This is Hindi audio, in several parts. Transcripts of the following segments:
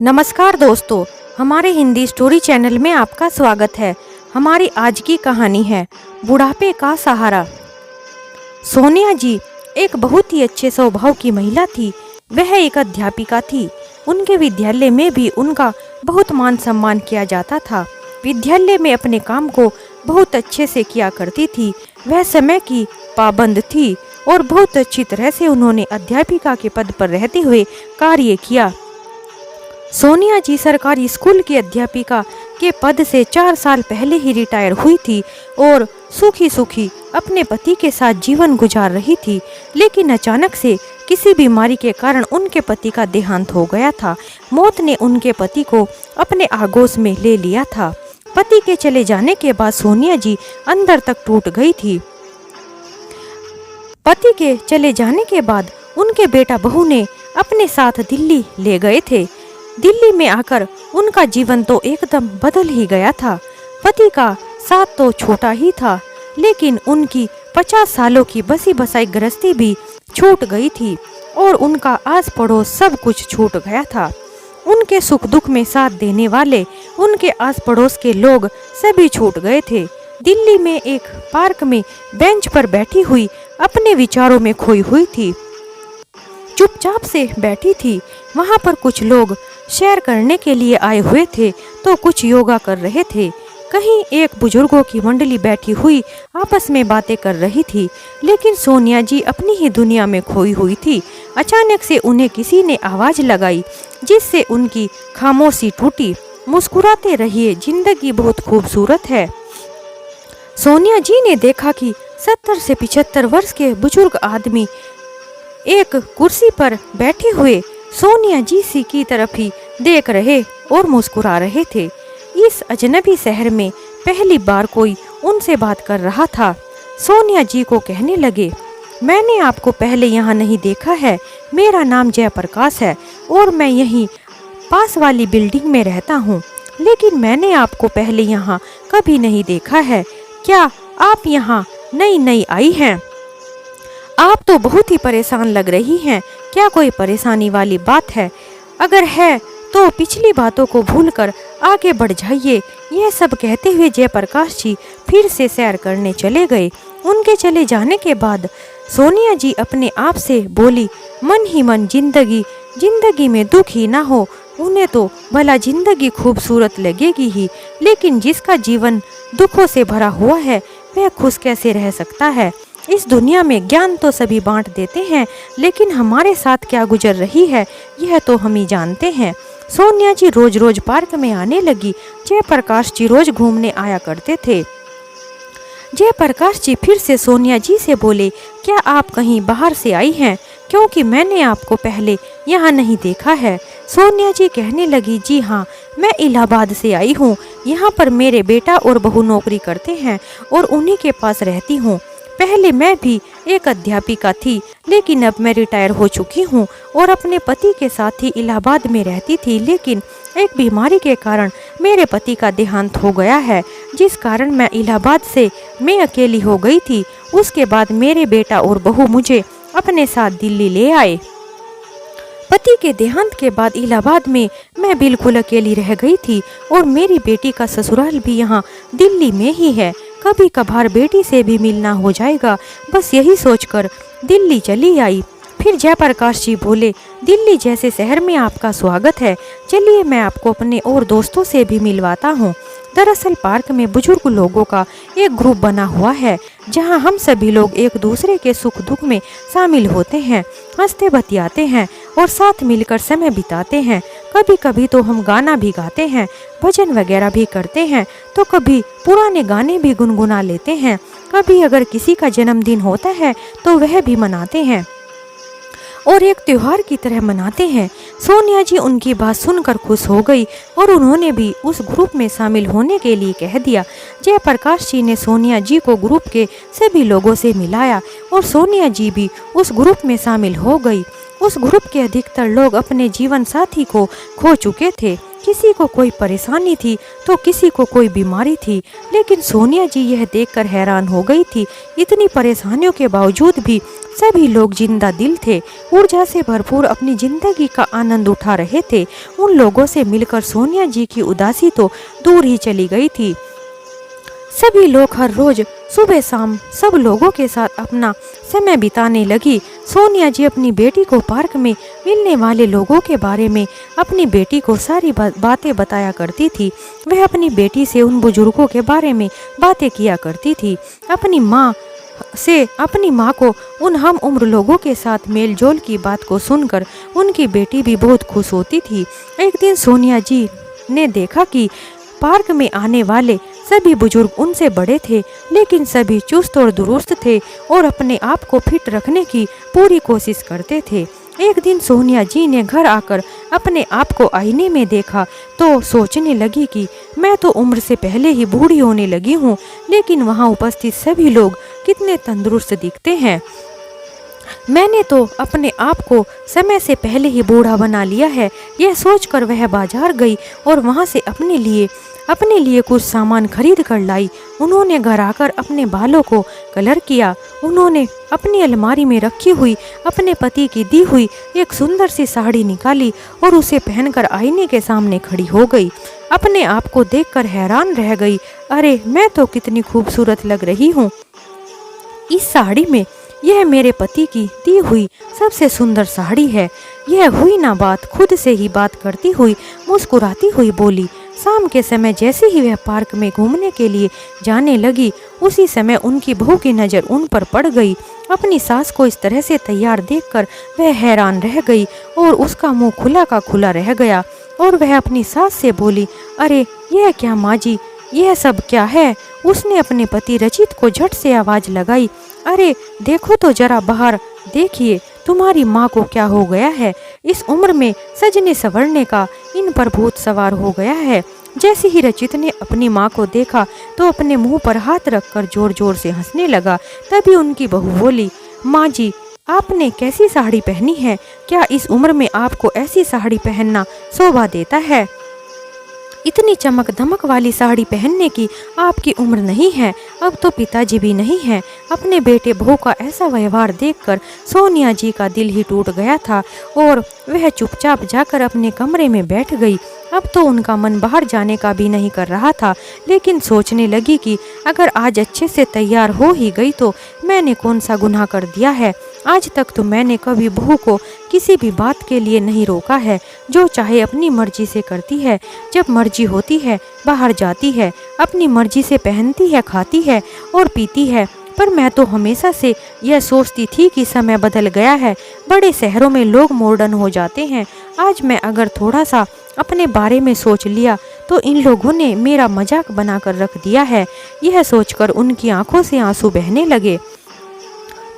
नमस्कार दोस्तों, हमारे हिंदी स्टोरी चैनल में आपका स्वागत है। हमारी आज की कहानी है बुढ़ापे का सहारा। सोनिया जी एक बहुत ही अच्छे स्वभाव की महिला थी। वह एक अध्यापिका थी। उनके विद्यालय में भी उनका बहुत मान सम्मान किया जाता था। विद्यालय में अपने काम को बहुत अच्छे से किया करती थी। वह समय की पाबंद थी और बहुत अच्छी तरह से उन्होंने अध्यापिका के पद पर रहते हुए कार्य किया। सोनिया जी सरकारी स्कूल की अध्यापिका के पद से 4 साल पहले ही रिटायर हुई थी और सुखी सुखी अपने पति के साथ जीवन गुजार रही थी। लेकिन अचानक से किसी बीमारी के कारण उनके पति का देहांत हो गया था। मौत ने उनके पति को अपने आगोश में ले लिया था। पति के चले जाने के बाद सोनिया जी अंदर तक टूट गई थी। पति के चले जाने के बाद उनके बेटा बहू ने अपने साथ दिल्ली ले गए थे। दिल्ली में आकर उनका जीवन तो एकदम बदल ही गया था। पति का साथ तो छोटा ही था, लेकिन उनकी 50 सालों की बसी बसाई गृहस्थी भी छूट गई थी और उनका आस पड़ोस सब कुछ छूट गया था। उनके सुख दुख में साथ देने वाले उनके आस पड़ोस के लोग सभी छूट गए थे। दिल्ली में एक पार्क में बेंच पर बैठी हुई अपने विचारों में खोई हुई थी। चुपचाप से बैठी थी। वहां पर कुछ लोग शेयर करने के लिए आए हुए थे तो कुछ योगा कर रहे थे। कहीं एक बुजुर्गों की मंडली बैठी हुई आपस में बातें कर रही थी, लेकिन सोनिया जी अपनी ही दुनिया में खोई हुई थी। अचानक से उन्हें किसी ने आवाज लगाई, जिससे उनकी खामोशी टूटी। मुस्कुराते रहिए, जिंदगी बहुत खूबसूरत है। सोनिया जी ने देखा कि 70 से 75 वर्ष के बुजुर्ग आदमी एक कुर्सी पर बैठे हुए सोनिया जी सी की तरफ ही देख रहे और मुस्कुरा रहे थे। इस अजनबी शहर में पहली बार कोई उनसे बात कर रहा था। सोनिया जी को कहने लगे, मैंने आपको पहले यहाँ नहीं देखा है। मेरा नाम जयप्रकाश है और मैं यहीं पास वाली बिल्डिंग में रहता हूँ, लेकिन मैंने आपको पहले यहाँ कभी नहीं देखा है। क्या आप यहाँ नई नई आई हैं? आप तो बहुत ही परेशान लग रही हैं। क्या कोई परेशानी वाली बात है? अगर है तो पिछली बातों को भूलकर आगे बढ़ जाइए। यह सब कहते हुए जयप्रकाश जी फिर से सैर करने चले गए। उनके चले जाने के बाद सोनिया जी अपने आप से बोली, मन ही मन जिंदगी में दुख ही ना हो। उन्हें तो भला जिंदगी खूबसूरत लगेगी ही, लेकिन जिसका जीवन दुखों से भरा हुआ है वह खुश कैसे रह सकता है? इस दुनिया में ज्ञान तो सभी बांट देते हैं, लेकिन हमारे साथ क्या गुजर रही है यह तो हम ही जानते हैं। सोनिया जी रोज रोज पार्क में आने लगी। जयप्रकाश जी रोज घूमने आया करते थे। जयप्रकाश जी फिर से सोनिया जी से बोले, क्या आप कहीं बाहर से आई हैं? क्योंकि मैंने आपको पहले यहाँ नहीं देखा है। सोनिया जी कहने लगी, जी हाँ, मैं इलाहाबाद से आई हूँ। यहाँ पर मेरे बेटा और बहू नौकरी करते हैं और उन्हीं के पास रहती हूँ। पहले मैं भी एक अध्यापिका थी, लेकिन अब मैं रिटायर हो चुकी हूँ और अपने पति के साथ ही इलाहाबाद में रहती थी। लेकिन एक बीमारी के कारण मेरे पति का देहांत हो गया है, जिस कारण मैं इलाहाबाद से मैं अकेली हो गई थी। उसके बाद मेरे बेटा और बहू मुझे अपने साथ दिल्ली ले आए। पति के देहांत के बाद इलाहाबाद में मैं बिल्कुल अकेली रह गई थी और मेरी बेटी का ससुराल भी यहाँ दिल्ली में ही है। कभी कभार बेटी से भी मिलना हो जाएगा, बस यही सोचकर दिल्ली चली आई। फिर जयप्रकाश जी बोले, दिल्ली जैसे शहर में आपका स्वागत है। चलिए मैं आपको अपने और दोस्तों से भी मिलवाता हूँ। दरअसल पार्क में बुजुर्ग लोगों का एक ग्रुप बना हुआ है, जहाँ हम सभी लोग एक दूसरे के सुख दुख में शामिल होते हैं, हंसते बतियाते हैं और साथ मिलकर समय बिताते हैं। कभी कभी तो हम गाना भी गाते हैं, भजन वगैरह भी करते हैं, तो कभी पुराने गाने भी गुनगुना लेते हैं। कभी अगर किसी का जन्मदिन होता है तो वह भी मनाते हैं और एक त्योहार की तरह मनाते हैं। सोनिया जी उनकी बात सुनकर खुश हो गई और उन्होंने भी उस ग्रुप में शामिल होने के लिए कह दिया। जयप्रकाश जी ने सोनिया जी को ग्रुप के सभी लोगों से मिलाया और सोनिया जी भी उस ग्रुप में शामिल हो गई। उस ग्रुप के अधिकतर लोग अपने जीवन साथी को खो चुके थे। किसी को कोई परेशानी थी तो किसी को कोई बीमारी थी, लेकिन सोनिया जी यह देखकर हैरान हो गई थी। इतनी परेशानियों के बावजूद भी सभी लोग जिंदा दिल थे, ऊर्जा से भरपूर अपनी जिंदगी का आनंद उठा रहे थे। उन लोगों से मिलकर सोनिया जी की उदासी तो दूर ही चली गई थी। सभी लोग हर रोज सुबह शाम सब लोगों के साथ अपना समय बिताने लगी। सोनिया जी अपनी बेटी को पार्क में मिलने वाले लोगों के बारे में अपनी बेटी को सारी बातें बताया करती थी। वह अपनी बेटी से उन बुजुर्गों के बारे में बातें किया करती थी। अपनी माँ को उन हम उम्र लोगों के साथ मेल जोल की बात को सुनकर उनकी बेटी भी बहुत खुश होती थी। एक दिन सोनिया जी ने देखा कि पार्क में आने वाले सभी बुजुर्ग उनसे बड़े थे, लेकिन सभी चुस्त और दुरुस्त थे और अपने आप को फिट रखने की पूरी कोशिश करते थे। एक दिन सोनिया जी ने घर आकर अपने आप को आईने में देखा तो सोचने लगी कि मैं तो उम्र से पहले ही बूढ़ी होने लगी हूँ, लेकिन वहाँ उपस्थित सभी लोग कितने तंदुरुस्त दिखते हैं। मैंने तो अपने आप को समय से पहले ही बूढ़ा बना लिया है। यह सोचकर वह बाजार गई और वहाँ से अपने लिए कुछ सामान खरीद कर लाई। उन्होंने घर आकर अपने बालों को कलर किया। उन्होंने अपनी अलमारी में रखी हुई अपने पति की दी हुई एक सुंदर सी साड़ी निकाली और उसे पहनकर आईने के सामने खड़ी हो गई। अपने आप को देखकर हैरान रह गई। अरे, मैं तो कितनी खूबसूरत लग रही हूँ इस साड़ी में। यह मेरे पति की दी हुई सबसे सुंदर साड़ी है। यह हुई ना बात, खुद से ही बात करती हुई मुस्कुराती हुई बोली। शाम के समय जैसे ही वह पार्क में घूमने के लिए जाने लगी, उसी समय उनकी बहू की नज़र उन पर पड़ गई। अपनी सास को इस तरह से तैयार देखकर वह हैरान रह गई और उसका मुंह खुला का खुला रह गया और वह अपनी सास से बोली, अरे यह क्या माँ जी, यह सब क्या है? उसने अपने पति रचित को झट से आवाज़ लगाई, अरे देखो तो जरा बाहर देखिए, तुम्हारी माँ को क्या हो गया है? इस उम्र में सजने संवरने का इन पर भूत सवार हो गया है। जैसे ही रचित ने अपनी माँ को देखा तो अपने मुंह पर हाथ रखकर जोर जोर से हंसने लगा। तभी उनकी बहू बोली, माँ जी, आपने कैसी साड़ी पहनी है? क्या इस उम्र में आपको ऐसी साड़ी पहनना शोभा देता है? इतनी चमक धमक वाली साड़ी पहनने की आपकी उम्र नहीं है। अब तो पिताजी भी नहीं है। अपने बेटे बहू का ऐसा व्यवहार देखकर सोनिया जी का दिल ही टूट गया था और वह चुपचाप जाकर अपने कमरे में बैठ गई। अब तो उनका मन बाहर जाने का भी नहीं कर रहा था, लेकिन सोचने लगी कि अगर आज अच्छे से तैयार हो ही गई तो मैंने कौन सा गुनाह कर दिया है। आज तक तो मैंने कभी बहू को किसी भी बात के लिए नहीं रोका है। जो चाहे अपनी मर्जी से करती है। जब मर्जी होती है बाहर जाती है, अपनी मर्जी से पहनती है, खाती है और पीती है। पर मैं तो हमेशा से यह सोचती थी कि समय बदल गया है। बड़े शहरों में लोग मॉडर्न हो जाते हैं। आज मैं अगर थोड़ा सा अपने बारे में सोच लिया तो इन लोगों ने मेरा मजाक बनाकर रख दिया है। यह सोचकर उनकी आंखों से आंसू बहने लगे।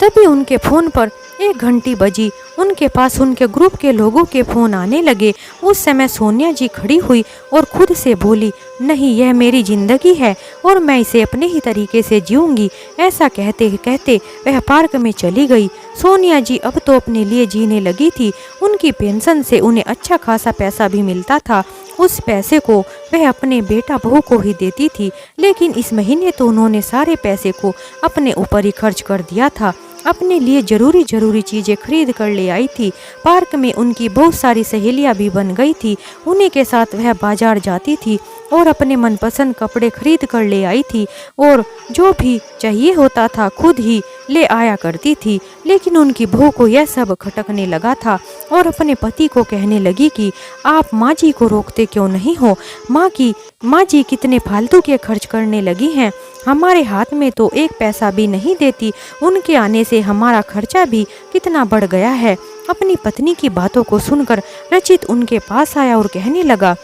तभी उनके फोन पर एक घंटी बजी। उनके पास उनके ग्रुप के लोगों के फोन आने लगे। उस समय सोनिया जी खड़ी हुई और खुद से बोली, नहीं, यह मेरी जिंदगी है और मैं इसे अपने ही तरीके से जीऊंगी। ऐसा कहते कहते वह पार्क में चली गई। सोनिया जी अब तो अपने लिए जीने लगी थी। उनकी पेंशन से उन्हें अच्छा खासा पैसा भी मिलता था। उस पैसे को वह अपने बेटा बहू को ही देती थी, लेकिन इस महीने तो उन्होंने सारे पैसे को अपने ऊपर ही खर्च कर दिया था। अपने लिए जरूरी चीजें खरीद कर ले आई थी। पार्क में उनकी बहुत सारी सहेलियां भी बन गई थी। उन्हीं के साथ वह बाजार जाती थी और अपने मनपसंद कपड़े खरीद कर ले आई थी और जो भी चाहिए होता था खुद ही ले आया करती थी। लेकिन उनकी बहू को यह सब खटकने लगा था और अपने पति को कहने लगी कि आप माँ जी को रोकते क्यों नहीं हो? माँ जी कितने फालतू के खर्च करने लगी हैं। हमारे हाथ में तो एक पैसा भी नहीं देती। उनके आने से हमारा खर्चा भी कितना बढ़ गया है। अपनी पत्नी की बातों को सुनकर रचित उनके पास आया और कहने लगा,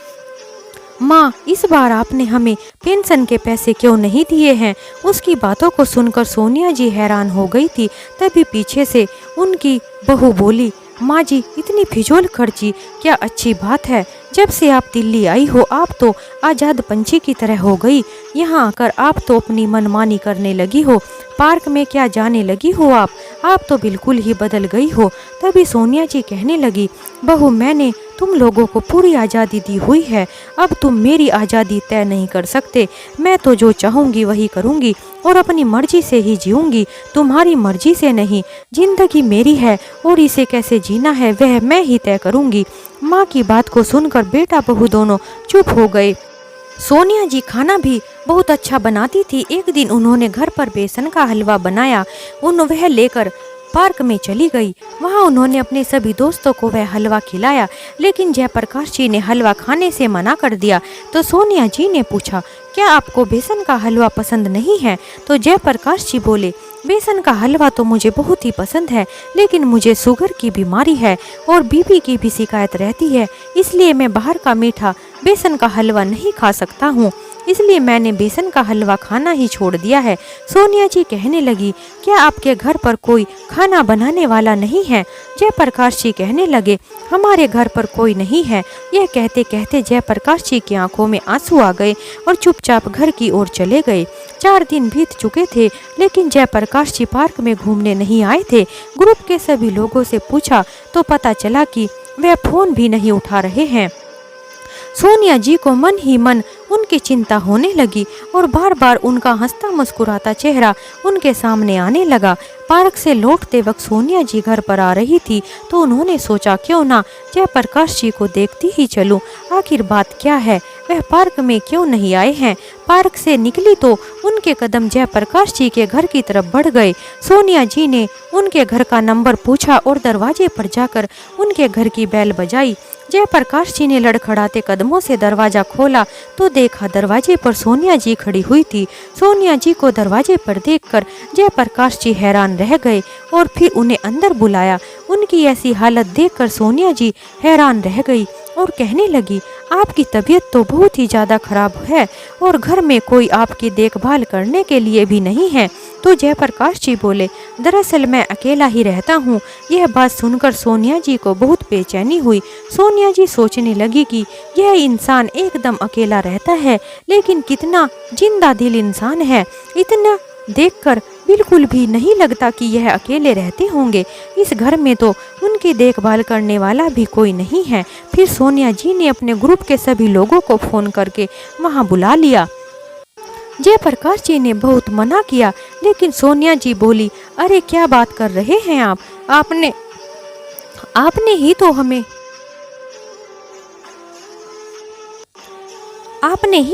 माँ, इस बार आपने हमें पेंशन के पैसे क्यों नहीं दिए हैं? उसकी बातों को सुनकर सोनिया जी हैरान हो गई थी। तभी पीछे से उनकी बहू बोली, माँ जी, इतनी फिजूल खर्ची क्या अच्छी बात है? जब से आप दिल्ली आई हो आप तो आज़ाद पंछी की तरह हो गई। यहाँ आकर आप तो अपनी मनमानी करने लगी हो। पार्क में क्या जाने लगी हो आप तो बिल्कुल ही बदल गई हो। तभी सोनिया जी कहने लगी, बहू मैंने तुम लोगों को पूरी आज़ादी दी हुई है, अब तुम मेरी आज़ादी तय नहीं कर सकते। मैं तो जो चाहूँगी वही करूँगी और अपनी मर्जी से ही जीऊँगी, तुम्हारी मर्जी से नहीं। जिंदगी मेरी है और इसे कैसे जीना है वह मैं ही तय करूँगी। माँ की बात को सुनकर बेटा बहू दोनों चुप हो गए। सोनिया जी खाना भी बहुत अच्छा बनाती थी। एक दिन उन्होंने घर पर बेसन का हलवा बनाया, वह लेकर पार्क में चली गई। वहां उन्होंने अपने सभी दोस्तों को वह हलवा खिलाया, लेकिन जयप्रकाश जी ने हलवा खाने से मना कर दिया। तो सोनिया जी ने पूछा, क्या आपको बेसन का हलवा पसंद नहीं है? तो जयप्रकाश जी बोले, बेसन का हलवा तो मुझे बहुत ही पसंद है, लेकिन मुझे शुगर की बीमारी है और बीपी की भी शिकायत रहती है, इसलिए मैं बाहर का मीठा बेसन का हलवा नहीं खा सकता हूँ, इसलिए मैंने बेसन का हलवा खाना ही छोड़ दिया है। सोनिया जी कहने लगी, क्या आपके घर पर कोई खाना बनाने वाला नहीं है? जयप्रकाश जी कहने लगे, हमारे घर पर कोई नहीं है। यह कहते कहते जयप्रकाश जी की आंखों में आंसू आ गए और चुपचाप घर की ओर चले गए। 4 दिन बीत चुके थे, लेकिन जयप्रकाश जी पार्क में घूमने नहीं आए थे। ग्रुप के सभी लोगों से पूछा तो पता चला कि वह फोन भी नहीं उठा रहे हैं। सोनिया जी को मन ही मन उनकी चिंता होने लगी और बार बार उनका हंसता मुस्कुराता चेहरा उनके सामने आने लगा। पार्क से लौटते वक्त सोनिया जी घर पर आ रही थी तो उन्होंने सोचा, क्यों ना जयप्रकाश जी को देखती ही चलूं, आखिर बात क्या है, वह पार्क में क्यों नहीं आए हैं। पार्क से निकली तो उनके कदम जयप्रकाश जी के घर की तरफ बढ़ गए। सोनिया जी ने उनके घर का नंबर पूछा और दरवाजे पर जाकर उनके घर की बेल बजाई। जयप्रकाश जी ने लड़खड़ाते कदमों से दरवाजा खोला तो देखा दरवाजे पर सोनिया जी खड़ी हुई थी। सोनिया जी को दरवाजे पर देखकर जयप्रकाश जी हैरान रह गए और फिर उन्हें अंदर बुलाया। उनकी ऐसी हालत देखकर सोनिया जी हैरान रह गई और कहने लगी, आपकी तबीयत तो बहुत ही ज़्यादा खराब है और घर में कोई आपकी देखभाल करने के लिए भी नहीं है। तो जयप्रकाश जी बोले, दरअसल मैं अकेला ही रहता हूँ। यह बात सुनकर सोनिया जी को बहुत बेचैनी हुई। सोनिया जी सोचने लगी कि यह इंसान एकदम अकेला रहता है, लेकिन कितना जिंदा दिल इंसान है। इतना देखकर बिल्कुल भी नहीं लगता कि यह अकेले रहते होंगे। इस घर में तो उनकी देखभाल करने वाला भी कोई नहीं है। फिर सोनिया जी ने अपने ग्रुप के सभी लोगों को फोन करके वहां बुला लिया। जयप्रकाश जी ने बहुत मना किया, लेकिन सोनिया जी बोली, अरे क्या बात कर रहे हैं आप, आपने ही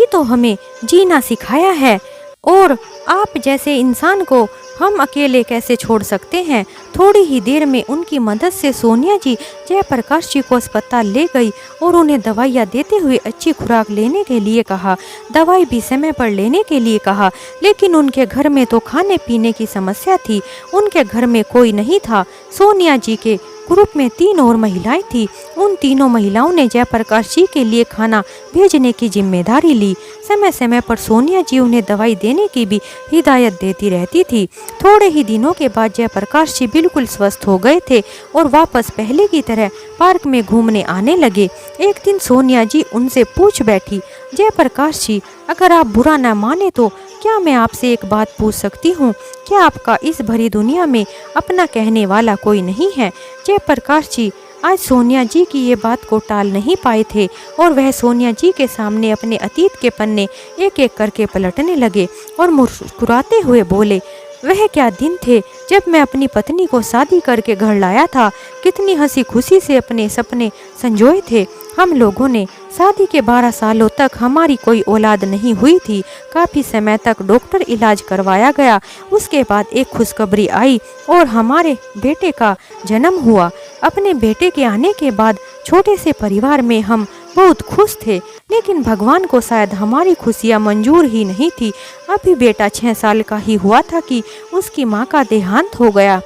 तो हमें जीना सिखाया है और आप जैसे इंसान को हम अकेले कैसे छोड़ सकते हैं। थोड़ी ही देर में उनकी मदद से सोनिया जी जयप्रकाश जी को अस्पताल ले गई और उन्हें दवाइयाँ देते हुए अच्छी खुराक लेने के लिए कहा, दवाई भी समय पर लेने के लिए कहा। लेकिन उनके घर में तो खाने पीने की समस्या थी, उनके घर में कोई नहीं था। सोनिया जी के ग्रुप में 3 और महिलाएं थी। उन तीनों महिलाओं ने जयप्रकाश जी के लिए खाना भेजने की जिम्मेदारी ली। समय समय पर सोनिया जी उन्हें दवाई देने की भी हिदायत देती रहती थी। थोड़े ही दिनों के बाद जयप्रकाश जी बिल्कुल स्वस्थ हो गए थे और वापस पहले की तरह पार्क में घूमने आने लगे। एक दिन सोनिया जी उनसे पूछ बैठी, जयप्रकाश जी, अगर आप बुरा न माने तो क्या मैं आपसे एक बात पूछ सकती हूँ? क्या आपका इस भरी दुनिया में अपना कहने वाला कोई नहीं है? जयप्रकाश जी आज सोनिया जी की ये बात को टाल नहीं पाए थे और वह सोनिया जी के सामने अपने अतीत के पन्ने एक एक करके पलटने लगे और मुस्कुराते हुए बोले, वह क्या दिन थे जब मैं अपनी पत्नी को शादी करके घर लाया था। कितनी हंसी खुशी से अपने सपने संजोए थे। हम लोगों ने शादी के 12 सालों तक हमारी कोई औलाद नहीं हुई थी। काफ़ी समय तक डॉक्टर इलाज करवाया गया। उसके बाद एक खुशखबरी आई और हमारे बेटे का जन्म हुआ। अपने बेटे के आने के बाद छोटे से परिवार में हम बहुत खुश थे, लेकिन भगवान को शायद हमारी खुशियाँ मंजूर ही नहीं थी। अभी बेटा 6 साल का ही हुआ था कि उसकी माँ का देहांत हो गया।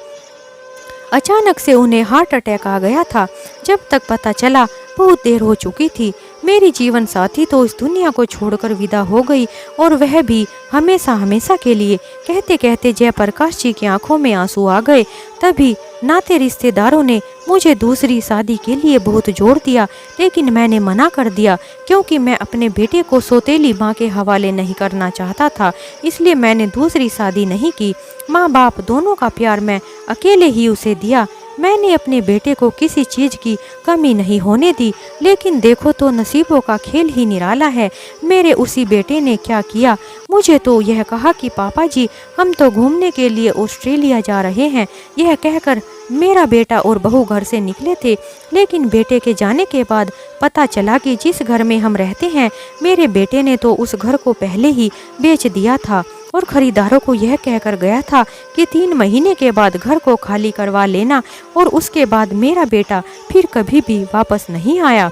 अचानक से उन्हें हार्ट अटैक आ गया था। जब तक पता चला बहुत देर हो चुकी थी। मेरी जीवन साथी तो इस दुनिया को छोड़कर विदा हो गई और वह भी हमेशा हमेशा के लिए। कहते कहते जयप्रकाश जी की आंखों में आंसू आ गए। तभी नाते रिश्तेदारों ने मुझे दूसरी शादी के लिए बहुत जोर दिया, लेकिन मैंने मना कर दिया क्योंकि मैं अपने बेटे को सौतेली माँ के हवाले नहीं करना चाहता था। इसलिए मैंने दूसरी शादी नहीं की। माँ बाप दोनों का प्यार मैं अकेले ही उसे दिया। मैंने अपने बेटे को किसी चीज़ की कमी नहीं होने दी। लेकिन देखो तो नसीबों का खेल ही निराला है। मेरे उसी बेटे ने क्या किया, मुझे तो यह कहा कि पापा जी हम तो घूमने के लिए ऑस्ट्रेलिया जा रहे हैं। यह कहकर मेरा बेटा और बहू घर से निकले थे। लेकिन बेटे के जाने के बाद पता चला कि जिस घर में हम रहते हैं, मेरे बेटे ने तो उस घर को पहले ही बेच दिया था और खरीदारों को यह कहकर गया था कि 3 महीने के बाद घर को खाली करवा लेना। और उसके बाद मेरा बेटा फिर कभी भी वापस नहीं आया।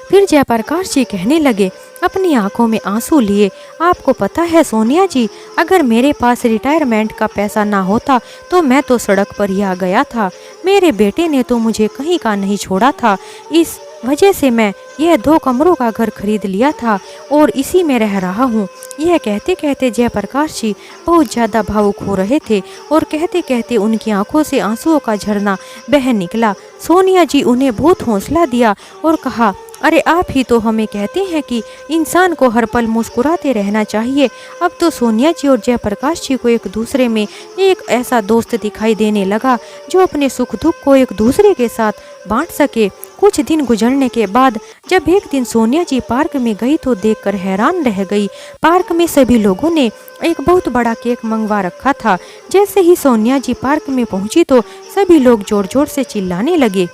फिर जयप्रकाश जी कहने लगे, अपनी आंखों में आंसू लिए, आपको पता है सोनिया जी, अगर मेरे पास रिटायरमेंट का पैसा ना होता तो मैं तो सड़क पर ही आ गया था। मेरे बेटे ने तो मुझे कहीं का नहीं छोड़ा था। इस वजह से मैं यह 2 कमरों का घर खरीद लिया था और इसी में रह रहा हूँ। यह कहते कहते जयप्रकाश जी बहुत ज़्यादा भावुक हो रहे थे और कहते कहते उनकी आंखों से आंसुओं का झरना बह निकला। सोनिया जी उन्हें बहुत हौसला दिया और कहा, अरे आप ही तो हमें कहते हैं कि इंसान को हर पल मुस्कुराते रहना चाहिए। अब तो सोनिया जी और जयप्रकाश जी को एक दूसरे में एक ऐसा दोस्त दिखाई देने लगा जो अपने सुख दुख को एक दूसरे के साथ बांट सके। कुछ दिन गुजरने के बाद जब एक दिन सोनिया जी पार्क में गई तो देखकर हैरान रह गई। पार्क में सभी लोगों ने एक बहुत बड़ा केक मंगवा रखा था। जैसे ही सोनिया जी पार्क में पहुंची तो सभी लोग जोर जोर से चिल्लाने लगे,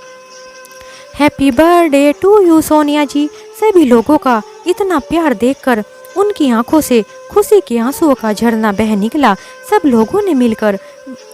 happy birthday to you Sonia ji. सभी लोगों का इतना प्यार देखकर उनकी आंखों से खुशी के आंसुओं का झरना बह निकला। सब लोगों ने मिलकर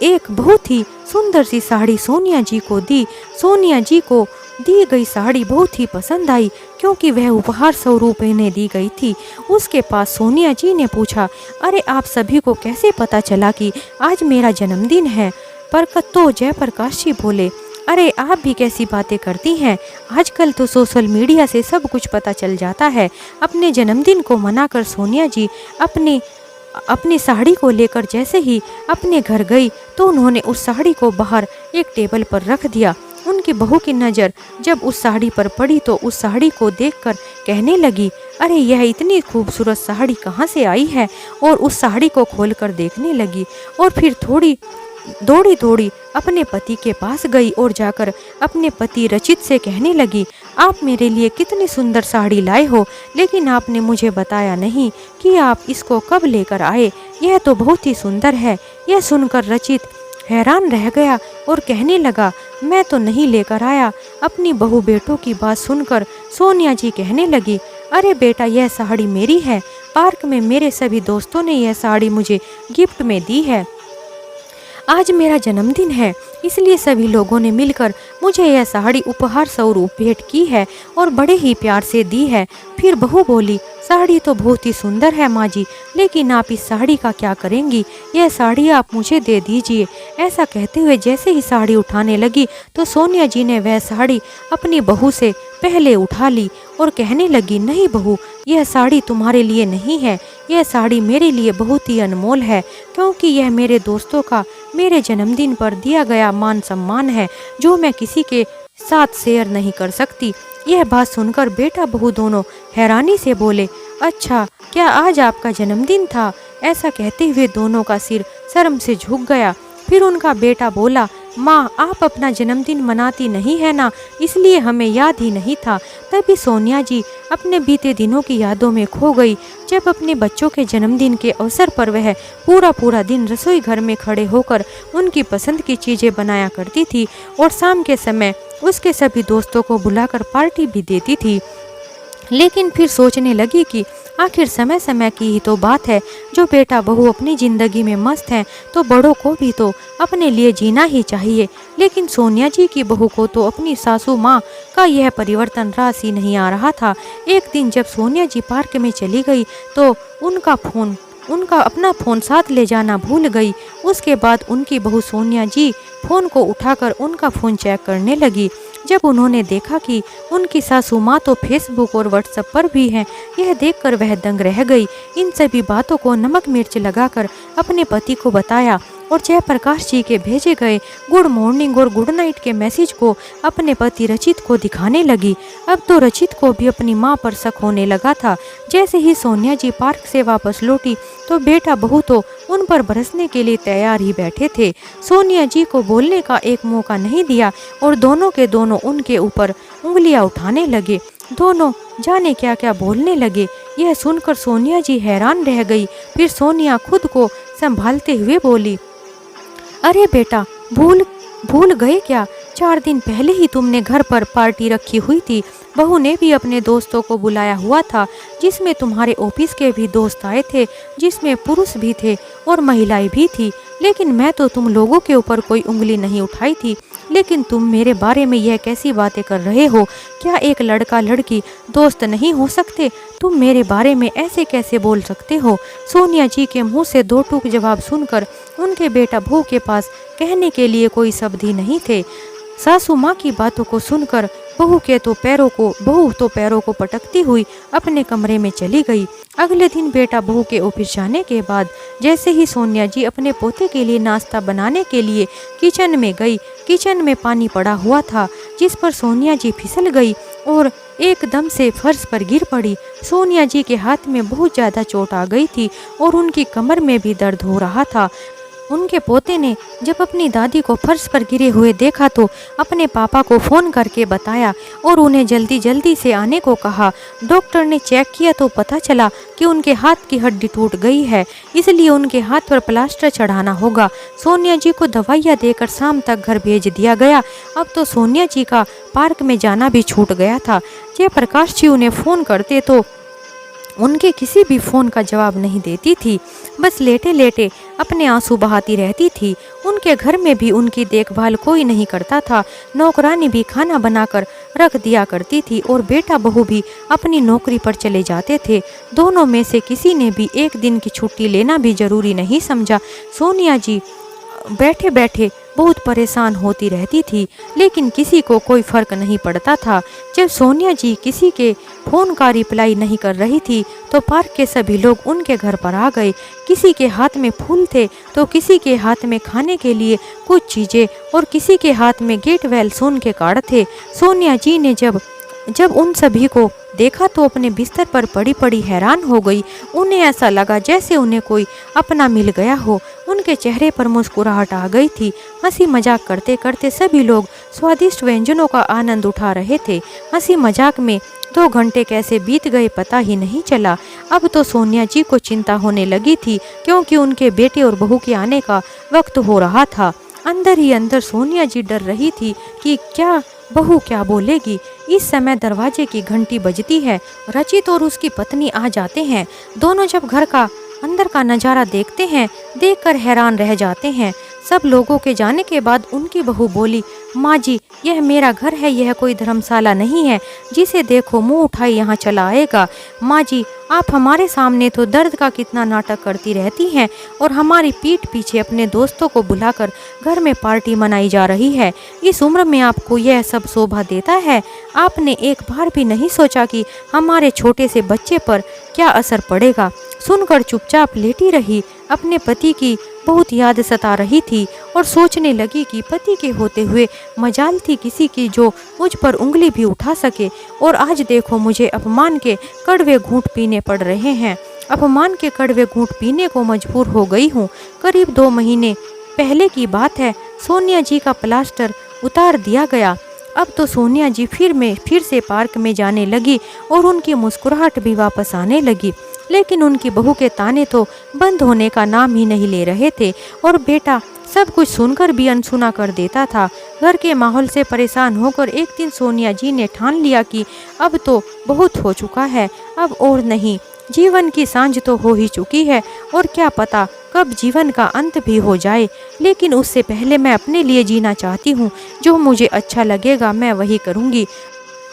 एक बहुत ही सुंदर सी साड़ी सोनिया जी को दी। सोनिया जी को दी गई साड़ी बहुत ही पसंद आई क्योंकि वह उपहार स्वरूप इन्हें दी गई थी। उसके पास सोनिया जी ने पूछा, अरे आप सभी को कैसे पता चला कि आज मेरा जन्मदिन है? पर तो जयप्रकाश जी बोले, अरे आप भी कैसी बातें करती हैं, आजकल तो सोशल मीडिया से सब कुछ पता चल जाता है। अपने जन्मदिन को मनाकर सोनिया जी अपनी साड़ी को लेकर जैसे ही अपने घर गई तो उन्होंने उस साड़ी को बाहर एक टेबल पर रख दिया। उनकी बहू की नज़र जब उस साड़ी पर पड़ी तो उस साड़ी को देखकर कहने लगी, अरे यह इतनी खूबसूरत साड़ी कहाँ से आई है? और उस साड़ी को खोलकर देखने लगी और फिर दौड़ी दौड़ी अपने पति के पास गई और जाकर अपने पति रचित से कहने लगी, आप मेरे लिए कितनी सुंदर साड़ी लाए हो, लेकिन आपने मुझे बताया नहीं कि आप इसको कब लेकर आए। यह तो बहुत ही सुंदर है। यह सुनकर रचित हैरान रह गया और कहने लगा, मैं तो नहीं लेकर आया। अपनी बहू बेटों की बात सुनकर सोनिया जी कहने लगी, अरे बेटा यह साड़ी मेरी है। पार्क में मेरे सभी दोस्तों ने यह साड़ी मुझे गिफ्ट में दी है। आज मेरा जन्मदिन है, इसलिए सभी लोगों ने मिलकर मुझे यह साड़ी उपहार स्वरूप भेंट की है और बड़े ही प्यार से दी है। फिर बहू बोली, साड़ी तो बहुत ही सुंदर है माँ जी, लेकिन आप इस साड़ी का क्या करेंगी? यह साड़ी आप मुझे दे दीजिए। ऐसा कहते हुए जैसे ही साड़ी उठाने लगी तो सोनिया जी ने वह साड़ी अपनी बहू से पहले उठा ली और कहने लगी, नहीं बहू, यह साड़ी तुम्हारे लिए नहीं है। यह साड़ी मेरे लिए बहुत ही अनमोल है क्योंकि यह मेरे दोस्तों का मेरे जन्मदिन पर दिया गया मान सम्मान है जो मैं किसी के साथ शेयर नहीं कर सकती। यह बात सुनकर बेटा बहू दोनों हैरानी से बोले, अच्छा क्या आज आपका जन्मदिन था? ऐसा कहते हुए दोनों का सिर शर्म से झुक गया। फिर उनका बेटा बोला, माँ आप अपना जन्मदिन मनाती नहीं है ना, इसलिए हमें याद ही नहीं था। तभी सोनिया जी अपने बीते दिनों की यादों में खो गई, जब अपने बच्चों के जन्मदिन के अवसर पर वह पूरा दिन रसोई घर में खड़े होकर उनकी पसंद की चीज़ें बनाया करती थी और शाम के समय उसके सभी दोस्तों को बुलाकर पार्टी भी देती थी। लेकिन फिर सोचने लगी कि आखिर समय समय की ही तो बात है, जो बेटा बहू अपनी ज़िंदगी में मस्त हैं तो बड़ों को भी तो अपने लिए जीना ही चाहिए। लेकिन सोनिया जी की बहू को तो अपनी सासू माँ का यह परिवर्तन रास ही नहीं आ रहा था। एक दिन जब सोनिया जी पार्क में चली गई तो उनका अपना फ़ोन साथ ले जाना भूल गई। उसके बाद उनकी बहू सोनिया जी फ़ोन को उठाकर उनका फ़ोन चेक करने लगी। जब उन्होंने देखा कि उनकी सासू माँ तो फेसबुक और व्हाट्सएप पर भी हैं, यह देखकर वह दंग रह गई। इन सभी बातों को नमक मिर्च लगाकर अपने पति को बताया और जयप्रकाश जी के भेजे गए गुड मॉर्निंग और गुड नाइट के मैसेज को अपने पति रचित को दिखाने लगी। अब तो रचित को भी अपनी माँ पर शक होने लगा था। जैसे ही सोनिया जी पार्क से वापस लौटी तो बेटा बहू तो उन पर बरसने के लिए तैयार ही बैठे थे। सोनिया जी को बोलने का एक मौका नहीं दिया और दोनों के दोनों उनके ऊपर उंगलियां उठाने लगे। दोनों जाने क्या क्या बोलने लगे। यह सुनकर सोनिया जी हैरान रह गई। फिर सोनिया खुद को संभालते हुए बोली, अरे बेटा, भूल भूल गए क्या? 4 दिन पहले ही तुमने घर पर पार्टी रखी हुई थी। बहू ने भी अपने दोस्तों को बुलाया हुआ था, जिसमें तुम्हारे ऑफिस के भी दोस्त आए थे, जिसमें पुरुष भी थे और महिलाएं भी थी। लेकिन मैं तो तुम लोगों के ऊपर कोई उंगली नहीं उठाई थी। लेकिन तुम मेरे बारे में यह कैसी बातें कर रहे हो? क्या एक लड़का लड़की दोस्त नहीं हो सकते? तुम मेरे बारे में ऐसे कैसे बोल सकते हो? सोनिया जी के मुंह से दो टूक जवाब सुनकर उनके बेटा बहू के पास कहने के लिए कोई शब्द ही नहीं थे। सासू माँ की बातों को सुनकर बहू तो पैरों को पटकती हुई अपने कमरे में चली गई। अगले दिन बेटा बहू के ऑफिस जाने के बाद जैसे ही सोनिया जी अपने पोते के लिए नाश्ता बनाने के लिए किचन में गई, किचन में पानी पड़ा हुआ था, जिस पर सोनिया जी फिसल गई और एकदम से फर्श पर गिर पड़ी। सोनिया जी के हाथ में बहुत ज़्यादा चोट आ गई थी और उनकी कमर में भी दर्द हो रहा था। उनके पोते ने जब अपनी दादी को फर्श पर गिरे हुए देखा तो अपने पापा को फ़ोन करके बताया और उन्हें जल्दी जल्दी से आने को कहा। डॉक्टर ने चेक किया तो पता चला कि उनके हाथ की हड्डी टूट गई है, इसलिए उनके हाथ पर प्लास्टर चढ़ाना होगा। सोनिया जी को दवाइयाँ देकर शाम तक घर भेज दिया गया। अब तो सोनिया जी का पार्क में जाना भी छूट गया था। जयप्रकाश जी उन्हें फ़ोन करते तो उनके किसी भी फ़ोन का जवाब नहीं देती थी, बस लेटे लेटे अपने आंसू बहाती रहती थी। उनके घर में भी उनकी देखभाल कोई नहीं करता था। नौकरानी भी खाना बनाकर रख दिया करती थी और बेटा बहू भी अपनी नौकरी पर चले जाते थे। दोनों में से किसी ने भी एक दिन की छुट्टी लेना भी जरूरी नहीं समझा। सोनिया जी बैठे बैठे बहुत परेशान होती रहती थी, लेकिन किसी को कोई फर्क नहीं पड़ता था। जब सोनिया जी किसी के फ़ोन का रिप्लाई नहीं कर रही थी तो पार्क के सभी लोग उनके घर पर आ गए। किसी के हाथ में फूल थे तो किसी के हाथ में खाने के लिए कुछ चीज़ें और किसी के हाथ में गेट वेल सोन के कार्ड थे। सोनिया जी ने जब उन सभी को देखा तो अपने बिस्तर पर पड़ी पड़ी हैरान हो गई। उन्हें ऐसा लगा जैसे उन्हें कोई अपना मिल गया हो। उनके चेहरे पर मुस्कुराहट आ गई थी। हंसी मजाक करते करते सभी लोग स्वादिष्ट व्यंजनों का आनंद उठा रहे थे। हंसी मजाक में 2 घंटे कैसे बीत गए पता ही नहीं चला। अब तो सोनिया जी को चिंता होने लगी थी, क्योंकि उनके बेटे और बहू के आने का वक्त हो रहा था। अंदर ही अंदर सोनिया जी डर रही थी कि बहू क्या बोलेगी। इस समय दरवाजे की घंटी बजती है। रचित और उसकी पत्नी आ जाते हैं। दोनों जब घर का अंदर का नज़ारा देखते हैं, देखकर हैरान रह जाते हैं। सब लोगों के जाने के बाद उनकी बहू बोली, माँ जी, यह मेरा घर है, यह कोई धर्मशाला नहीं है। जिसे देखो मुंह उठाई यहाँ चला आएगा। माँ जी, आप हमारे सामने तो दर्द का कितना नाटक करती रहती हैं और हमारी पीठ पीछे अपने दोस्तों को बुलाकर घर में पार्टी मनाई जा रही है। इस उम्र में आपको यह सब शोभा देता है? आपने एक बार भी नहीं सोचा कि हमारे छोटे से बच्चे पर क्या असर पड़ेगा? सुनकर चुपचाप लेटी रही। अपने पति की बहुत याद सता रही थी और सोचने लगी कि पति के होते हुए मजाल थी किसी की जो मुझ पर उंगली भी उठा सके। और आज देखो मुझे अपमान के कड़वे घूंट पीने पड़ रहे हैं। अपमान के कड़वे घूंट पीने को मजबूर हो गई हूँ। करीब 2 महीने पहले की बात है। सोनिया जी का प्लास्टर उतार दिया गया। अब तो सोनिया जी फिर से पार्क में जाने लगी और उनकी मुस्कुराहट भी वापस आने लगी। लेकिन उनकी बहू के ताने तो बंद होने का नाम ही नहीं ले रहे थे और बेटा सब कुछ सुनकर भी अनसुना कर देता था। घर के माहौल से परेशान होकर एक दिन सोनिया जी ने ठान लिया कि अब तो बहुत हो चुका है, अब और नहीं। जीवन की सांझ तो हो ही चुकी है और क्या पता कब जीवन का अंत भी हो जाए, लेकिन उससे पहले मैं अपने लिए जीना चाहती हूँ। जो मुझे अच्छा लगेगा मैं वही करूँगी।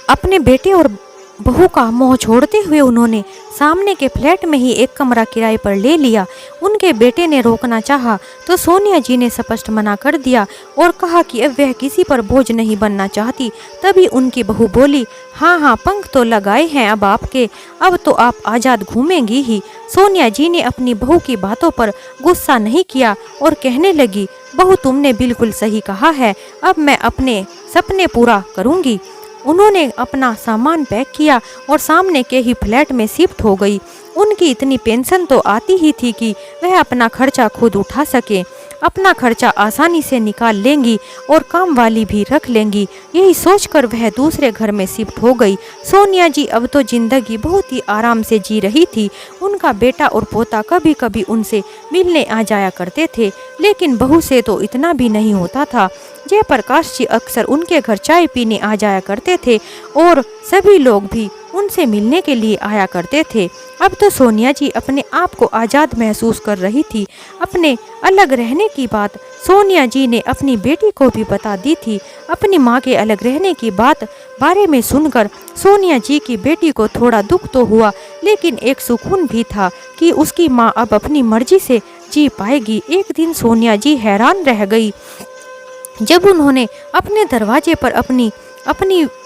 अपने बेटे और बहू का मोह छोड़ते हुए उन्होंने सामने के फ्लैट में ही एक कमरा किराए पर ले लिया। उनके बेटे ने रोकना चाहा तो सोनिया जी ने स्पष्ट मना कर दिया और कहा कि अब वह किसी पर बोझ नहीं बनना चाहती। तभी उनकी बहू बोली, हाँ हाँ, पंख तो लगाए हैं अब आपके, अब तो आप आज़ाद घूमेंगी ही। सोनिया जी ने अपनी बहू की बातों पर गुस्सा नहीं किया और कहने लगी, बहू तुमने बिल्कुल सही कहा है, अब मैं अपने सपने पूरा करूंगी। उन्होंने अपना सामान पैक किया और सामने के ही फ्लैट में शिफ्ट हो गई। उनकी इतनी पेंशन तो आती ही थी कि वह अपना खर्चा खुद उठा सके, अपना खर्चा आसानी से निकाल लेंगी और काम वाली भी रख लेंगी। यही सोचकर वह दूसरे घर में शिफ्ट हो गई। सोनिया जी अब तो जिंदगी बहुत ही आराम से जी रही थी। उनका बेटा और पोता कभी कभी उनसे मिलने आ जाया करते थे, लेकिन बहू से तो इतना भी नहीं होता था। जयप्रकाश जी अक्सर उनके घर चाय पीने आ जाया करते थे और सभी लोग भी उनसे मिलने के लिए आया करते थे। अब तो सोनिया जी अपने आप को आज़ाद महसूस कर रही थी। अपने अलग रहने की बात सोनिया जी ने अपनी बेटी को भी बता दी थी। अपनी माँ के अलग रहने की बात बारे में सुनकर सोनिया जी की बेटी को थोड़ा दुख तो हुआ, लेकिन एक सुकून भी था कि उसकी माँ अब अपनी मर्जी से जी पाएगी। एक दिन सोनिया जी हैरान रह गई जब उन्होंने अपने दरवाजे पर अपनी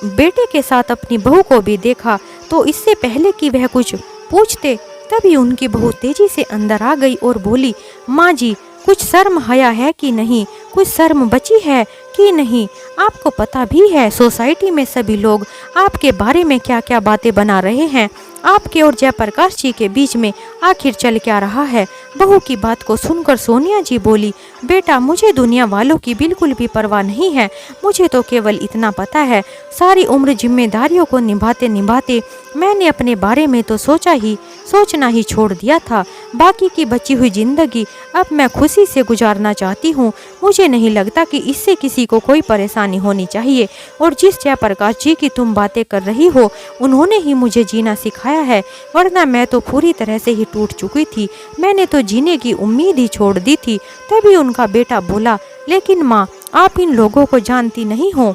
बेटे के साथ अपनी बहू को भी देखा। तो इससे पहले कि वह कुछ पूछते तभी उनकी बहू तेजी से अंदर आ गई और बोली, माँ जी कुछ शर्म हया है कि नहीं, कुछ शर्म बची है कि नहीं? आपको पता भी है सोसाइटी में सभी लोग आपके बारे में क्या क्या बातें बना रहे हैं। आपके और जयप्रकाश जी के बीच में आखिर चल क्या रहा है? बहू की बात को सुनकर सोनिया जी बोली, बेटा मुझे दुनिया वालों की बिल्कुल भी परवाह नहीं है। मुझे तो केवल इतना पता है, सारी उम्र जिम्मेदारियों को निभाते निभाते मैंने अपने बारे में तो सोचना ही छोड़ दिया था। बाकी की बची हुई जिंदगी अब मैं खुशी से गुजारना चाहती हूँ। मुझे नहीं लगता कि इससे किसी को कोई परेशानी होनी चाहिए। और जिस जयप्रकाश जी की तुम बातें कर रही हो, उन्होंने ही मुझे जीना सिखाया है, वरना मैं तो पूरी तरह से ही टूट चुकी थी। मैंने तो जीने की उम्मीद ही छोड़ दी थी। तभी उनका बेटा बोला, लेकिन माँ आप इन लोगों को जानती नहीं हो,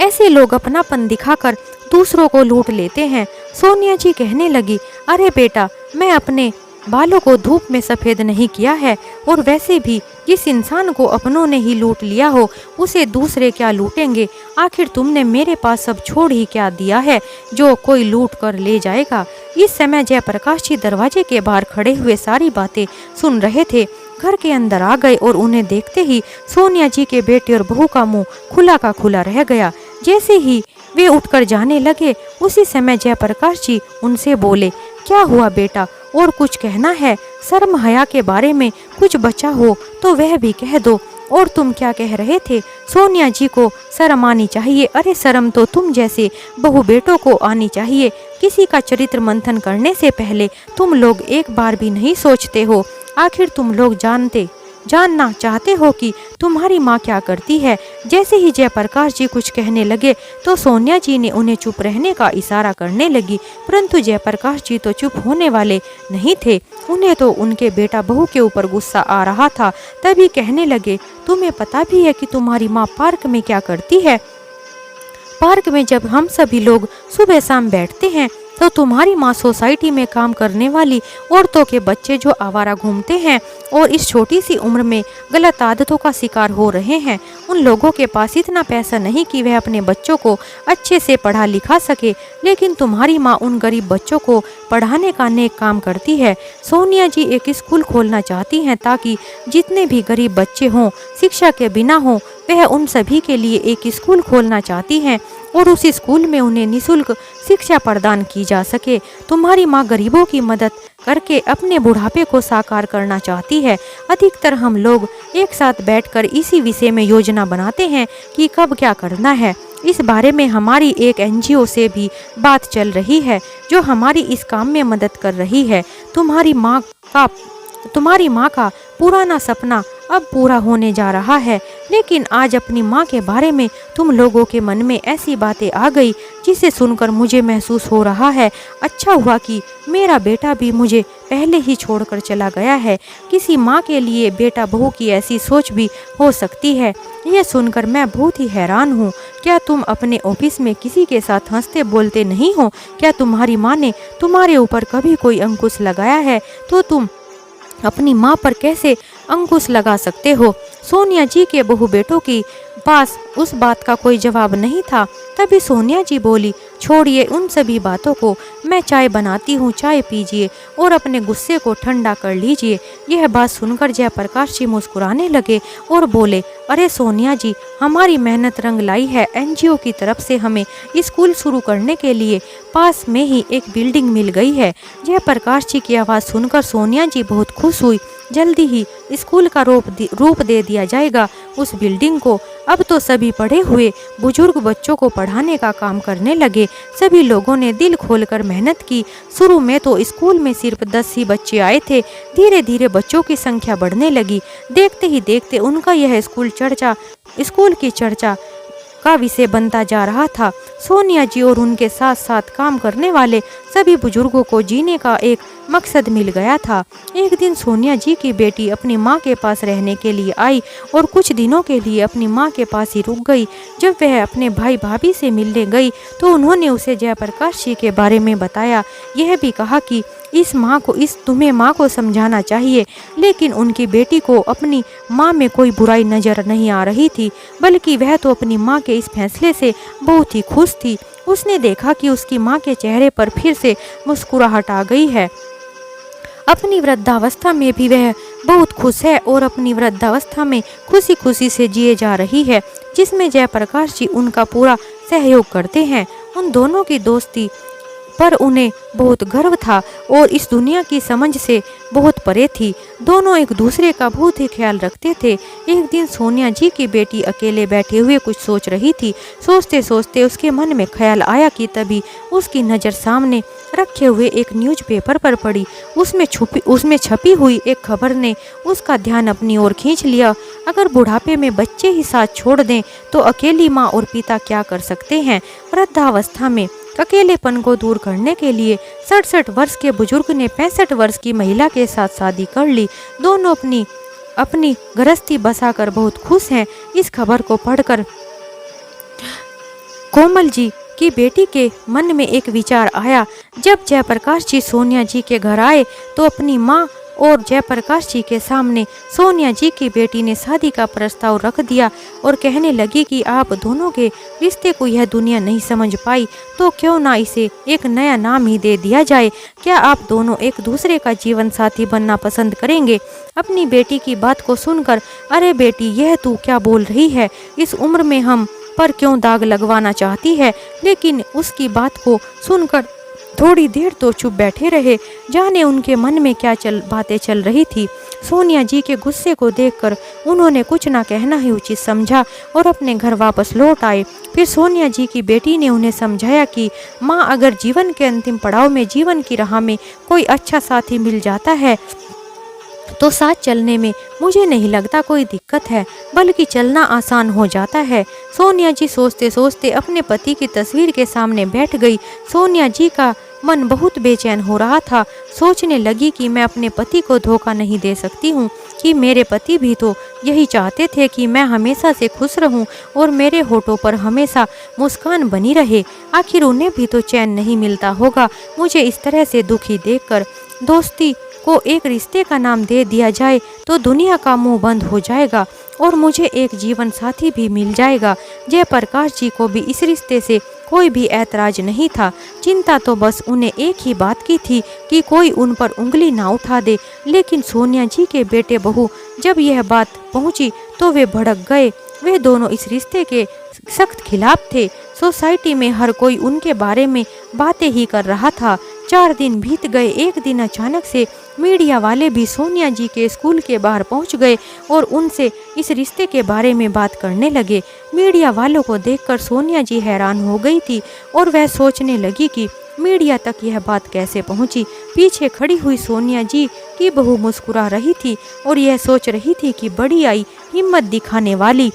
ऐसे लोग अपनापन दिखाकर दूसरों को लूट लेते हैं। सोनिया जी कहने लगी, अरे बेटा मैं अपने बालों को धूप में सफ़ेद नहीं किया है, और वैसे भी जिस इंसान को अपनों ने ही लूट लिया हो उसे दूसरे क्या लूटेंगे? आखिर तुमने मेरे पास सब छोड़ ही क्या दिया है जो कोई लूट कर ले जाएगा? इस समय जयप्रकाश जी दरवाजे के बाहर खड़े हुए सारी बातें सुन रहे थे। घर के अंदर आ गए और उन्हें देखते ही सोनिया जी के बेटे और बहू का मुंह खुला का खुला रह गया। जैसे ही वे उठकर जाने लगे, उसी समय जयप्रकाश जी उनसे बोले, क्या हुआ बेटा, और कुछ कहना है? शर्म हया के बारे में कुछ बचा हो तो वह भी कह दो। और तुम क्या कह रहे थे? सोनिया जी को शर्म आनी चाहिए। अरे शर्म तो तुम जैसे बहू बेटों को आनी चाहिए। किसी का चरित्र मंथन करने से पहले तुम लोग एक बार भी नहीं सोचते हो। आखिर तुम लोग जानना चाहते हो कि तुम्हारी माँ क्या करती है? जैसे ही जयप्रकाश जी कुछ कहने लगे तो सोनिया जी ने उन्हें चुप रहने का इशारा करने लगी, परंतु जयप्रकाश जी तो चुप होने वाले नहीं थे। उन्हें तो उनके बेटा बहू के ऊपर गुस्सा आ रहा था। तभी कहने लगे, तुम्हें पता भी है कि तुम्हारी माँ पार्क में क्या करती है? पार्क में जब हम सभी लोग सुबह शाम बैठते हैं तो तुम्हारी माँ सोसाइटी में काम करने वाली औरतों के बच्चे जो आवारा घूमते हैं और इस छोटी सी उम्र में गलत आदतों का शिकार हो रहे हैं, उन लोगों के पास इतना पैसा नहीं कि वह अपने बच्चों को अच्छे से पढ़ा लिखा सके, लेकिन तुम्हारी माँ उन गरीब बच्चों को पढ़ाने का नेक काम करती है। सोनिया जी एक स्कूल खोलना चाहती हैं ताकि जितने भी गरीब बच्चे हों, शिक्षा के बिना हों, वह उन सभी के लिए एक स्कूल खोलना चाहती हैं और उस स्कूल में उन्हें निःशुल्क शिक्षा प्रदान की जा सके। तुम्हारी माँ गरीबों की मदद करके अपने बुढ़ापे को साकार करना चाहती है। अधिकतर हम लोग एक साथ बैठकर इसी विषय में योजना बनाते हैं कि कब क्या करना है। इस बारे में हमारी एक एनजीओ से भी बात चल रही है जो हमारी इस काम में मदद कर रही है। तुम्हारी माँ का पुराना सपना अब पूरा होने जा रहा है। लेकिन आज अपनी माँ के बारे में तुम लोगों के मन में ऐसी बातें आ गई जिसे सुनकर मुझे महसूस हो रहा है अच्छा हुआ कि मेरा बेटा भी मुझे पहले ही छोड़कर चला गया है। किसी माँ के लिए बेटा बहू की ऐसी सोच भी हो सकती है, यह सुनकर मैं बहुत ही हैरान हूँ। क्या तुम अपने ऑफिस में किसी के साथ हंसते बोलते नहीं हो? क्या तुम्हारी माँ ने तुम्हारे ऊपर कभी कोई अंकुश लगाया है तो तुम अपनी माँ पर कैसे अंकुश लगा सकते हो? सोनिया जी के बहू बेटों के पास उस बात का कोई जवाब नहीं था। तभी सोनिया जी बोली, छोड़िए उन सभी बातों को, मैं चाय बनाती हूँ, चाय पीजिए और अपने गुस्से को ठंडा कर लीजिए। यह बात सुनकर जयप्रकाश जी मुस्कुराने लगे और बोले, अरे सोनिया जी, हमारी मेहनत रंग लाई है। एनजीओ की तरफ से हमें स्कूल शुरू करने के लिए पास में ही एक बिल्डिंग मिल गई है। जयप्रकाश जी की आवाज़ सुनकर सोनिया जी बहुत खुश हुई। जल्दी ही स्कूल का रूप दे दिया जाएगा उस बिल्डिंग को। अब तो सभी पढ़े हुए बुजुर्ग बच्चों को पढ़ाने का काम करने लगे। सभी लोगों ने दिल खोलकर मेहनत की। शुरू में तो स्कूल में सिर्फ 10 ही बच्चे आए थे। धीरे धीरे बच्चों की संख्या बढ़ने लगी। देखते ही देखते उनका यह स्कूल की चर्चा का विषय बनता जा रहा था। सोनिया जी और उनके साथ साथ काम करने वाले सभी बुजुर्गों को जीने का एक मकसद मिल गया था। एक दिन सोनिया जी की बेटी अपनी माँ के पास रहने के लिए आई और कुछ दिनों के लिए अपनी माँ के पास ही रुक गई। जब वह अपने भाई भाभी से मिलने गई तो उन्होंने उसे जयप्रकाश जी के बारे में बताया। यह भी कहा कि तुम्हें माँ को समझाना चाहिए। लेकिन उनकी बेटी को अपनी माँ में कोई बुराई नजर नहीं आ रही थी, बल्कि वह तो अपनी माँ के इस फैसले से बहुत ही खुश थी। उसने देखा कि उसकी माँ के चेहरे पर फिर से मुस्कुराहट आ गई है। अपनी वृद्धावस्था में भी वह बहुत खुश है और अपनी वृद्धावस्था में खुशी खुशी से जिए जा रही है, जिसमें जयप्रकाश जी उनका पूरा सहयोग करते हैं। उन दोनों की दोस्ती पर उन्हें बहुत गर्व था और इस दुनिया की समझ से बहुत परे थी। दोनों एक दूसरे का बहुत ही ख्याल रखते थे। एक दिन सोनिया जी की बेटी अकेले बैठे हुए कुछ सोच रही थी। सोचते सोचते उसके मन में ख्याल आया कि तभी उसकी नज़र सामने रखे हुए एक न्यूज़पेपर पर पड़ी। उसमें छपी हुई एक खबर ने उसका ध्यान अपनी ओर खींच लिया। अगर बुढ़ापे में बच्चे ही साथ छोड़ दें तो अकेली माँ और पिता क्या कर सकते हैं? वृद्धावस्था में अकेलेपन को दूर करने के लिए 67 वर्ष के बुजुर्ग ने 65 वर्ष की महिला के साथ शादी कर ली। दोनों अपनी गृहस्थी बसाकर बहुत खुश हैं। इस खबर को पढ़कर कोमल जी की बेटी के मन में एक विचार आया। जब जयप्रकाश जी सोनिया जी के घर आए तो अपनी माँ और जयप्रकाश जी के सामने सोनिया जी की बेटी ने शादी का प्रस्ताव रख दिया और कहने लगी कि आप दोनों के रिश्ते को यह दुनिया नहीं समझ पाई तो क्यों ना इसे एक नया नाम ही दे दिया जाए। क्या आप दोनों एक दूसरे का जीवन साथी बनना पसंद करेंगे? अपनी बेटी की बात को सुनकर, अरे बेटी, यह तू क्या बोल रही है? इस उम्र में हम पर क्यों दाग लगवाना चाहती है? लेकिन उसकी बात को सुनकर थोड़ी देर तो चुप बैठे रहे, जाने उनके मन में क्या बातें चल रही थी। सोनिया जी के गुस्से को देखकर उन्होंने कुछ ना कहना ही उचित समझा और अपने घर वापस लौट आए। फिर सोनिया जी की बेटी ने उन्हें समझाया कि माँ, अगर जीवन के अंतिम पड़ाव में जीवन की राह में कोई अच्छा साथी मिल जाता है तो साथ चलने में मुझे नहीं लगता कोई दिक्कत है, बल्कि चलना आसान हो जाता है। सोनिया जी सोचते सोचते अपने पति की तस्वीर के सामने बैठ गई। सोनिया जी का मन बहुत बेचैन हो रहा था। सोचने लगी कि मैं अपने पति को धोखा नहीं दे सकती हूँ, कि मेरे पति भी तो यही चाहते थे कि मैं हमेशा से खुश रहूं और मेरे होठों पर हमेशा मुस्कान बनी रहे। आखिर उन्हें भी तो चैन नहीं मिलता होगा मुझे इस तरह से दुखी देखकर। दोस्ती को एक रिश्ते का नाम दे दिया जाए तो दुनिया का मुंह बंद हो जाएगा और मुझे एक जीवन साथी भी मिल जाएगा। जयप्रकाश जी को भी इस रिश्ते से कोई भी ऐतराज नहीं था। चिंता तो बस उन्हें एक ही बात की थी कि कोई उन पर उंगली ना उठा दे। लेकिन सोनिया जी के बेटे बहू जब यह बात पहुंची तो वे भड़क गए। वे दोनों इस रिश्ते के सख्त खिलाफ थे। सोसाइटी में हर कोई उनके बारे में बातें ही कर रहा था। 4 दिन बीत गए। एक दिन अचानक से मीडिया वाले भी सोनिया जी के स्कूल के बाहर पहुंच गए और उनसे इस रिश्ते के बारे में बात करने लगे। मीडिया वालों को देखकर सोनिया जी हैरान हो गई थी और वह सोचने लगी कि मीडिया तक यह बात कैसे पहुंची। पीछे खड़ी हुई सोनिया जी की बहू मुस्कुरा रही थी और यह सोच रही थी कि बड़ी आई हिम्मत दिखाने वाली।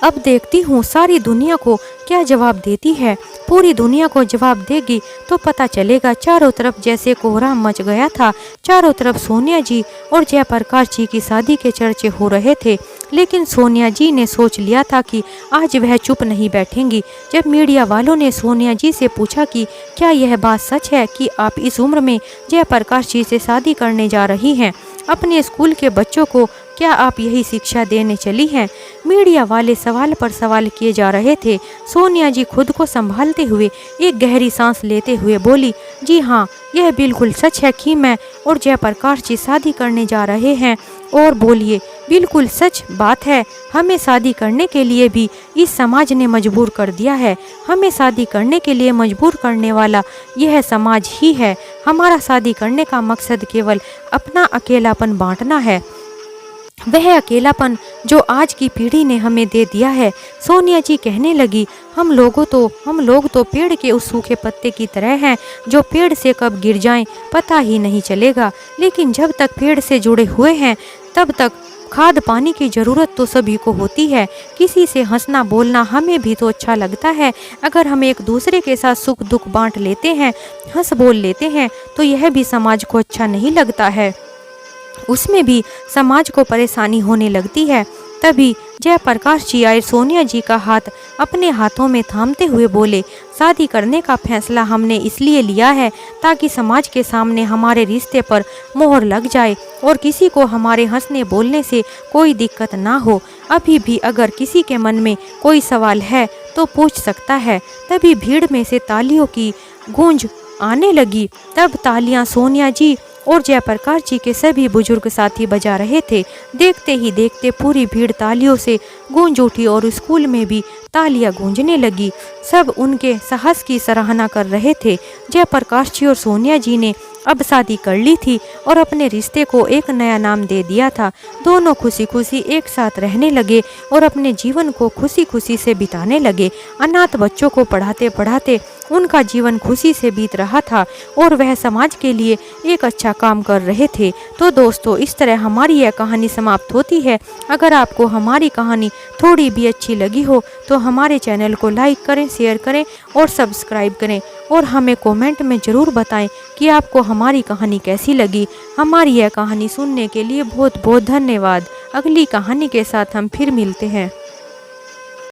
अब देखती हूँ सारी दुनिया को क्या जवाब देती है। पूरी दुनिया को जवाब देगी तो पता चलेगा। चारों तरफ जैसे कोहराम मच गया था। चारों तरफ सोनिया जी और जयप्रकाश जी की शादी के चर्चे हो रहे थे, लेकिन सोनिया जी ने सोच लिया था कि आज वह चुप नहीं बैठेंगी। जब मीडिया वालों ने सोनिया जी से पूछा कि क्या यह बात सच है कि आप इस उम्र में जयप्रकाश जी से शादी करने जा रही हैं, अपने स्कूल के बच्चों को क्या आप यही शिक्षा देने चली हैं? मीडिया वाले सवाल पर सवाल किए जा रहे थे। सोनिया जी खुद को संभालते हुए एक गहरी सांस लेते हुए बोली, जी हाँ, यह बिल्कुल सच है कि मैं और जयप्रकाश जी शादी करने जा रहे हैं। और बोलिए, बिल्कुल सच बात है। हमें शादी करने के लिए भी इस समाज ने मजबूर कर दिया है। हमें शादी करने के लिए मजबूर करने वाला यह समाज ही है। हमारा शादी करने का मकसद केवल अपना अकेलापन बांटना है, वह अकेलापन जो आज की पीढ़ी ने हमें दे दिया है। सोनिया जी कहने लगी, हम लोग तो पेड़ के उस सूखे पत्ते की तरह हैं जो पेड़ से कब गिर जाएं पता ही नहीं चलेगा। लेकिन जब तक पेड़ से जुड़े हुए हैं तब तक खाद पानी की जरूरत तो सभी को होती है। किसी से हंसना बोलना हमें भी तो अच्छा लगता है। अगर हम एक दूसरे के साथ सुख दुख बांट लेते हैं, हंस बोल लेते हैं, तो यह भी समाज को अच्छा नहीं लगता है, उसमें भी समाज को परेशानी होने लगती है। तभी जयप्रकाश जी आए। सोनिया जी का हाथ अपने हाथों में थामते हुए बोले, शादी करने का फैसला हमने इसलिए लिया है ताकि समाज के सामने हमारे रिश्ते पर मोहर लग जाए और किसी को हमारे हंसने बोलने से कोई दिक्कत ना हो। अभी भी अगर किसी के मन में कोई सवाल है तो पूछ सकता है। तभी भीड़ में से तालियों की गूंज आने लगी। तब तालियां सोनिया जी और जयप्रकाश जी के सभी बुजुर्ग साथी बजा रहे थे। देखते ही देखते पूरी भीड़ तालियों से गूंज उठी और स्कूल में भी तालियां गूंजने लगी। सब उनके साहस की सराहना कर रहे थे। जयप्रकाश जी और सोनिया जी ने अब शादी कर ली थी और अपने रिश्ते को एक नया नाम दे दिया था। दोनों खुशी खुशी एक साथ रहने लगे और अपने जीवन को खुशी खुशी से बिताने लगे। अनाथ बच्चों को पढ़ाते पढ़ाते उनका जीवन खुशी से बीत रहा था और वह समाज के लिए एक अच्छा काम कर रहे थे। तो दोस्तों, इस तरह हमारी यह कहानी समाप्त होती है। अगर आपको हमारी कहानी थोड़ी भी अच्छी लगी हो तो हमारे चैनल को लाइक करें, शेयर करें और सब्सक्राइब करें और हमें कमेंट में ज़रूर बताएं कि आपको हमारी कहानी कैसी लगी। हमारी यह कहानी सुनने के लिए बहुत बहुत धन्यवाद। अगली कहानी के साथ हम फिर मिलते हैं।